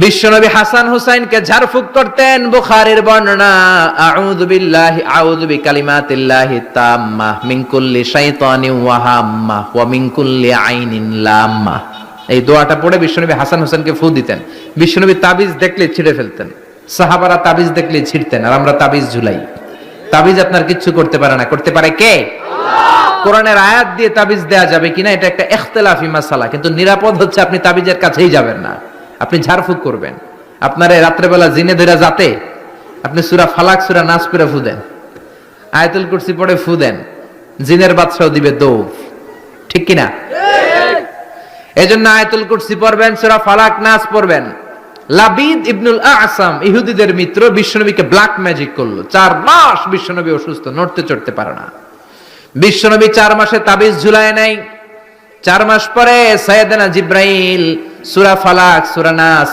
বিশ্বনবী হাসান হুসাইনকে ঝাড়ফুঁক করতেন। বুখারীর বর্ণনা, আউযু বিল্লাহি আউযু বিকালিমাতিল্লাহি তাম্মাহ মিন কুল্লি শাইতানিন ওয়া হাম্মাহ ওয়া মিন কুল্লি আইনিন লাম্মাহ। এই দোয়াটা পড়ে বিশ্বনবী হাসান হুসাইনকে ফু দিতেন। বিশ্বনবী তাবিজ দেখলে ছিঁড়ে ফেলতেন, সাহাবারা তাবিজ দেখলে ছিঁড়তেন, আর আমরা তাবিজ ঝুলাই। তাবিজ আপনার কিচ্ছু করতে পারে না, করতে পারে কে? আল্লাহ। কোরআনের আয়াত দিয়ে তাবিজ দেয়া যাবে কিনা এটা একটা ইখতিলাফি মাসালা, কিন্তু নিরাপদ হচ্ছে আপনি তাবিজের কাছেই যাবেন না, আপনি ঝাড়ফুঁক করবেন। আপনার রাত্রেবেলা জিনে ধরে যাতে আপনি সূরা ফালাক সূরা নাস পড়ে ফু দেন, আয়াতুল কুরসি পড়ে ফু দেন, জিনের বাদশাও দিবে দৌড়। ঠিক কিনা? এজন্য আয়াতুল কুরসি পড়বেন, সূরা ফালাক নাস পড়বেন। লাবিদ ইবনুল আসাম ইহুদিদের মিত্র বিশ্বনবীকে ব্ল্যাক ম্যাজিক করলো। 4 মাস বিশ্বনবী অসুস্থ, নড়তে চড়তে পারে না। বিশ্বনবী 4 মাসে তাবিজ ঝুলায় নাই। 4 মাস পরে সাইয়েদনা জিব্রাইল সূরা ফালাক সূরা নাস